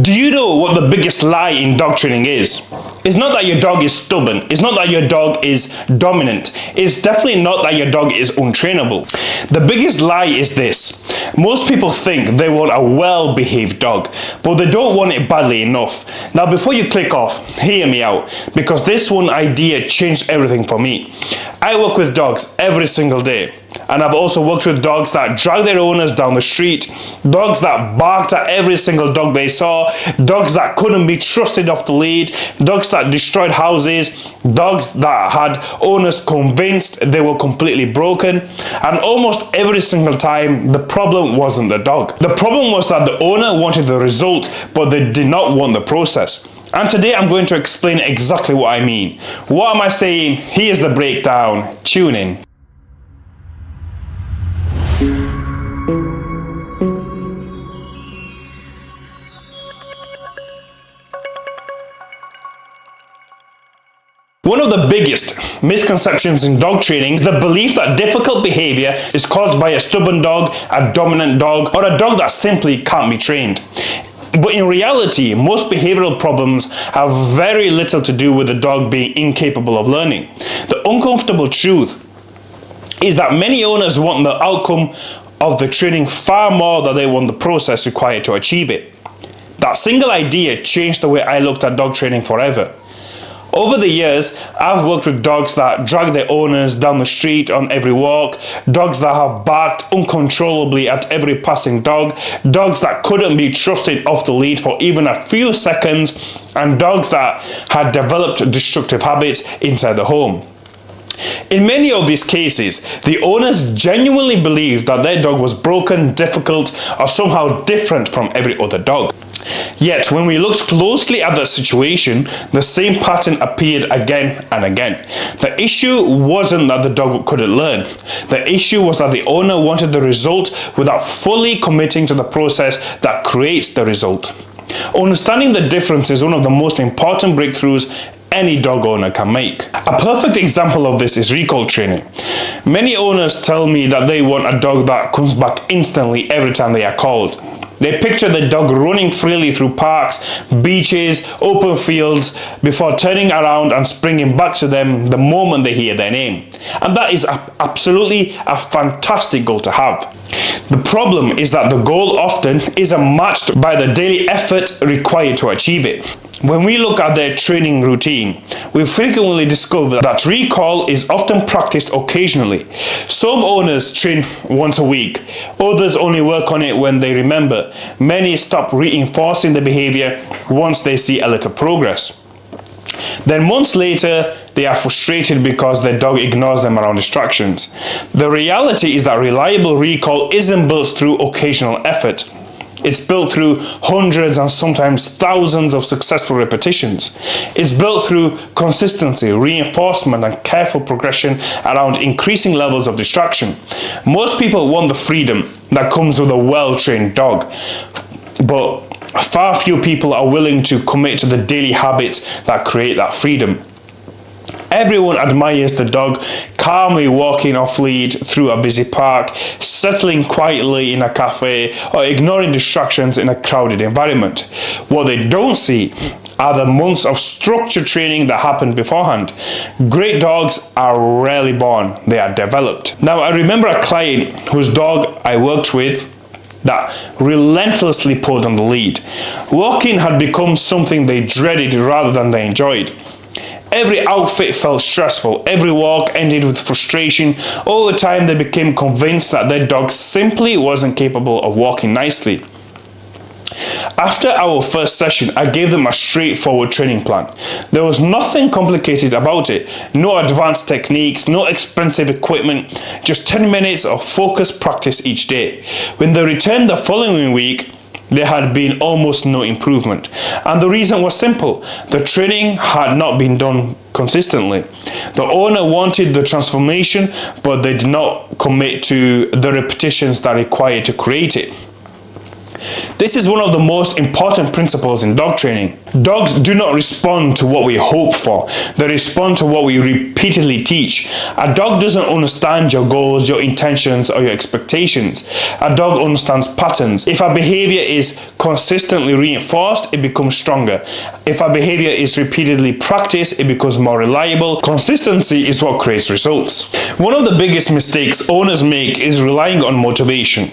Do you know what the biggest lie in dog training is? It's not that your dog is stubborn. It's not that your dog is dominant. It's definitely not that your dog is untrainable. The biggest lie is this. Most people think they want a well-behaved dog, but they don't want it badly enough. Now, before you click off, hear me out, because this one idea changed everything for me. I work with dogs every single day. And I've also worked with dogs that drag their owners down the street, dogs that barked at every single dog they saw, dogs that couldn't be trusted off the lead, dogs that destroyed houses, dogs that had owners convinced they were completely broken. And almost every single time, the problem wasn't the dog. The problem was that the owner wanted the result, but they did not want the process. And today I'm going to explain exactly what I mean. What am I saying? Here's the breakdown. Tune in. One of the biggest misconceptions in dog training is the belief that difficult behavior is caused by a stubborn dog, a dominant dog, or a dog that simply can't be trained. But in reality, most behavioral problems have very little to do with the dog being incapable of learning. The uncomfortable truth is that many owners want the outcome of the training far more than they want the process required to achieve it. That single idea changed the way I looked at dog training forever. Over the years, I've worked with dogs that drag their owners down the street on every walk, dogs that have barked uncontrollably at every passing dog, dogs that couldn't be trusted off the lead for even a few seconds, and dogs that had developed destructive habits inside the home. In many of these cases, the owners genuinely believed that their dog was broken, difficult, or somehow different from every other dog. Yet, when we looked closely at the situation, the same pattern appeared again and again. The issue wasn't that the dog couldn't learn. The issue was that the owner wanted the result without fully committing to the process that creates the result. Understanding the difference is one of the most important breakthroughs any dog owner can make. A perfect example of this is recall training. Many owners tell me that they want a dog that comes back instantly every time they are called. They picture the dog running freely through parks, beaches, open fields, before turning around and springing back to them the moment they hear their name. And that is absolutely a fantastic goal to have. The problem is that the goal often isn't matched by the daily effort required to achieve it. When we look at their training routine, we frequently discover that recall is often practiced occasionally. Some owners train once a week, others only work on it when they remember. Many stop reinforcing the behavior once they see a little progress. Then months later, they are frustrated because their dog ignores them around distractions. The reality is that reliable recall isn't built through occasional effort. It's built through hundreds and sometimes thousands of successful repetitions. It's built through consistency, reinforcement, and careful progression around increasing levels of distraction. Most people want the freedom that comes with a well-trained dog, but far few people are willing to commit to the daily habits that create that freedom. Everyone admires the dog calmly walking off lead through a busy park, settling quietly in a cafe, or ignoring distractions in a crowded environment. What they don't see are the months of structured training that happened beforehand. Great dogs are rarely born, they are developed. Now, I remember a client whose dog I worked with that relentlessly pulled on the lead. Walking had become something they dreaded rather than they enjoyed. Every outfit felt stressful, every walk ended with frustration. Over time, they became convinced that their dog simply wasn't capable of walking nicely. After our first session, I gave them a straightforward training plan. There was nothing complicated about it. No advanced techniques, no expensive equipment, just 10 minutes of focused practice each day. When they returned the following week, there had been almost no improvement. And the reason was simple. The training had not been done consistently. The owner wanted the transformation, but they did not commit to the repetitions that required to create it. This is one of the most important principles in dog training. Dogs do not respond to what we hope for. They respond to what we repeatedly teach. A dog doesn't understand your goals, your intentions, or your expectations. A dog understands patterns. If a behavior is consistently reinforced, it becomes stronger. If a behavior is repeatedly practiced, it becomes more reliable. Consistency is what creates results. One of the biggest mistakes owners make is relying on motivation.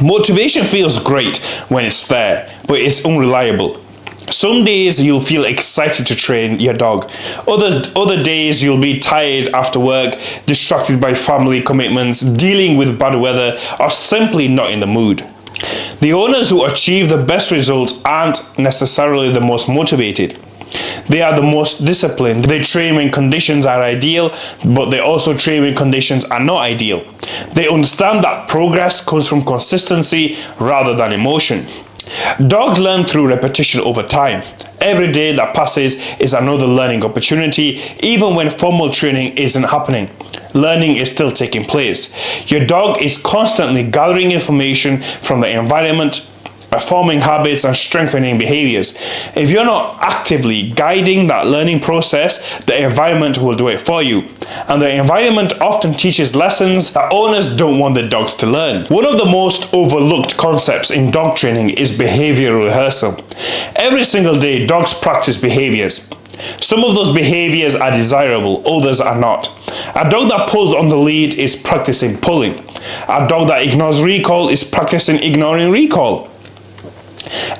Motivation feels great when it's there, but it's unreliable. Some days you'll feel excited to train your dog. Other days you'll be tired after work, distracted by family commitments, dealing with bad weather, or simply not in the mood. The owners who achieve the best results aren't necessarily the most motivated. They are the most disciplined. They train when conditions are ideal, but they also train when conditions are not ideal. They understand that progress comes from consistency rather than emotion. Dogs learn through repetition over time. Every day that passes is another learning opportunity, even when formal training isn't happening. Learning is still taking place. Your dog is constantly gathering information from the environment, forming habits and strengthening behaviors. If you're not actively guiding that learning process, the environment will do it for you. And the environment often teaches lessons that owners don't want their dogs to learn. One of the most overlooked concepts in dog training is behavior rehearsal. Every single day, dogs practice behaviors. Some of those behaviors are desirable, others are not. A dog that pulls on the lead is practicing pulling. A dog that ignores recall is practicing ignoring recall.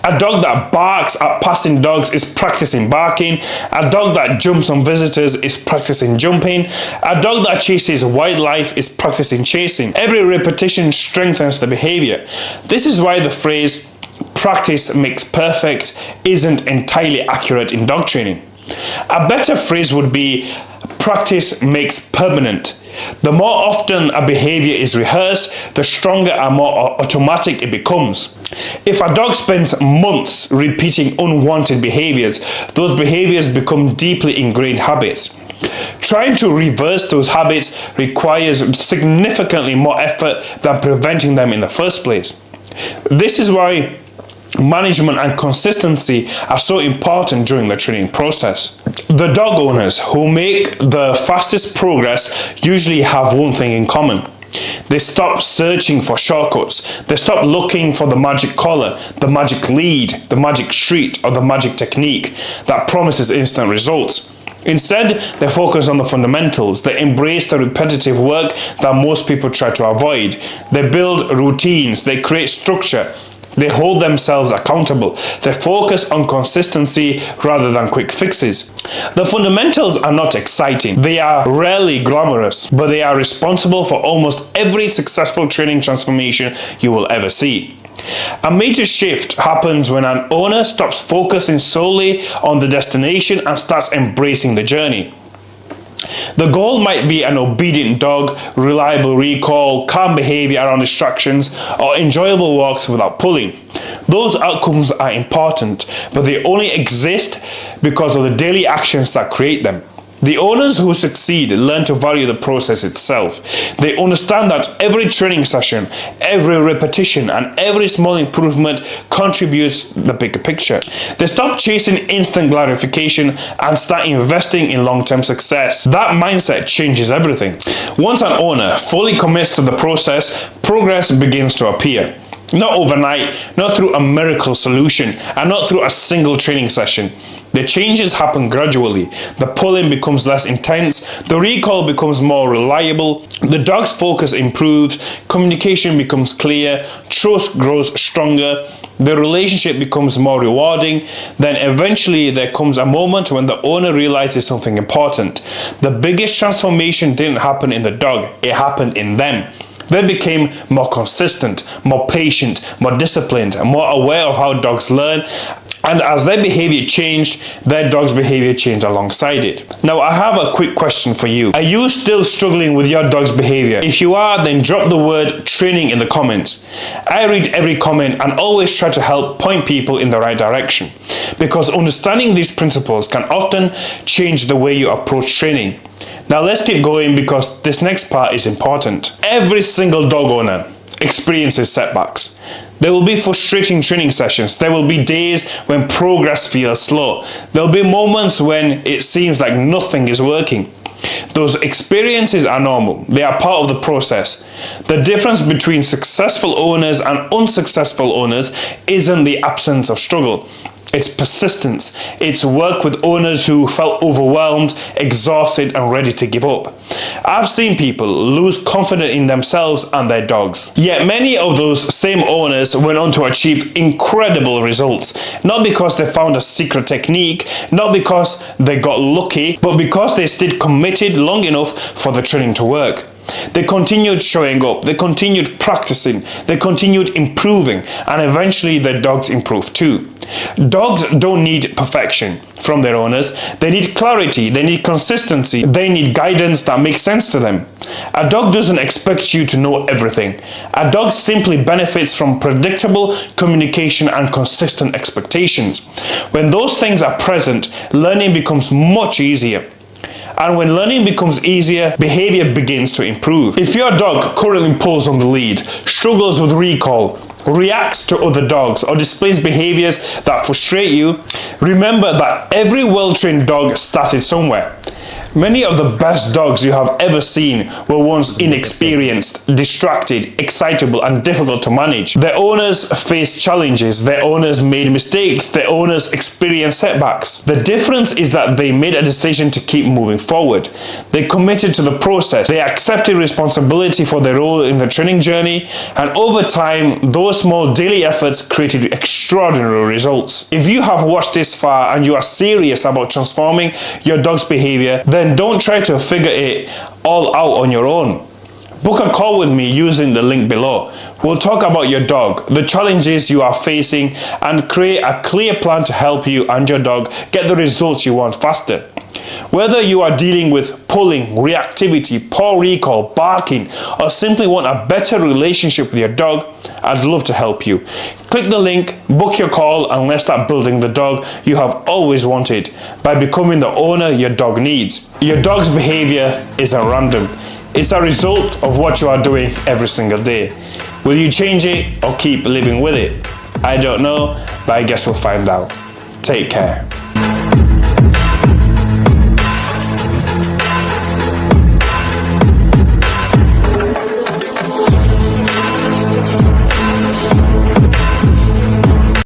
A dog that barks at passing dogs is practicing barking. A dog that jumps on visitors is practicing jumping. A dog that chases wildlife is practicing chasing. Every repetition strengthens the behavior. This is why the phrase "practice makes perfect" isn't entirely accurate in dog training. A better phrase would be "practice makes permanent." The more often a behavior is rehearsed, the stronger and more automatic it becomes. If a dog spends months repeating unwanted behaviors, those behaviors become deeply ingrained habits. Trying to reverse those habits requires significantly more effort than preventing them in the first place. This is why management and consistency are so important during the training process. The dog owners who make the fastest progress usually have one thing in common. They stop searching for shortcuts. They stop looking for the magic collar, the magic lead, the magic treat, or the magic technique that promises instant results. Instead, they focus on the fundamentals. They embrace the repetitive work that most people try to avoid. They build routines. They create structure. They hold themselves accountable. They focus on consistency rather than quick fixes. The fundamentals are not exciting. They are rarely glamorous, but they are responsible for almost every successful training transformation you will ever see. A major shift happens when an owner stops focusing solely on the destination and starts embracing the journey. The goal might be an obedient dog, reliable recall, calm behavior around distractions, or enjoyable walks without pulling. Those outcomes are important, but they only exist because of the daily actions that create them. The owners who succeed learn to value the process itself. They understand that every training session, every repetition, and every small improvement contributes to the bigger picture. They stop chasing instant gratification and start investing in long-term success. That mindset changes everything. Once an owner fully commits to the process, progress begins to appear. Not overnight, not through a miracle solution, and not through a single training session. The changes happen gradually. The pulling becomes less intense, the recall becomes more reliable, the dog's focus improves, communication becomes clear, trust grows stronger, the relationship becomes more rewarding. Then eventually there comes a moment when the owner realizes something important. The biggest transformation didn't happen in the dog, it happened in them. They became more consistent, more patient, more disciplined, and more aware of how dogs learn. And as their behavior changed, their dog's behavior changed alongside it. Now, I have a quick question for you. Are you still struggling with your dog's behavior? If you are, then drop the word training in the comments. I read every comment and always try to help point people in the right direction, because understanding these principles can often change the way you approach training. Now let's keep going, because this next part is important. Every single dog owner experiences setbacks. There will be frustrating training sessions. There will be days when progress feels slow. There will be moments when it seems like nothing is working. Those experiences are normal. They are part of the process. The difference between successful owners and unsuccessful owners isn't the absence of struggle. It's persistence. It's work with owners who felt overwhelmed, exhausted, and ready to give up. I've seen people lose confidence in themselves and their dogs. Yet many of those same owners went on to achieve incredible results. Not because they found a secret technique, not because they got lucky, but because they stayed committed long enough for the training to work. They continued showing up, they continued practicing, they continued improving, and eventually their dogs improved too. Dogs don't need perfection from their owners. They need clarity, they need consistency, they need guidance that makes sense to them. A dog doesn't expect you to know everything. A dog simply benefits from predictable communication and consistent expectations. When those things are present, learning becomes much easier. And when learning becomes easier, behavior begins to improve. If your dog currently pulls on the lead, struggles with recall, reacts to other dogs, or displays behaviors that frustrate you, remember that every well-trained dog started somewhere. Many of the best dogs you have ever seen were once inexperienced, distracted, excitable, and difficult to manage. Their owners faced challenges, their owners made mistakes, their owners experienced setbacks. The difference is that they made a decision to keep moving forward. They committed to the process, they accepted responsibility for their role in the training journey, and over time, those small daily efforts created extraordinary results. If you have watched this far and you are serious about transforming your dog's behavior, then don't try to figure it all out on your own. Book a call with me using the link below. We'll talk about your dog, the challenges you are facing, and create a clear plan to help you and your dog get the results you want faster. Whether you are dealing with pulling, reactivity, poor recall, barking, or simply want a better relationship with your dog, I'd love to help you. Click the link, book your call, and let's start building the dog you have always wanted by becoming the owner your dog needs. Your dog's behavior isn't random. It's a result of what you are doing every single day. Will you change it or keep living with it? I don't know, but I guess we'll find out. Take care.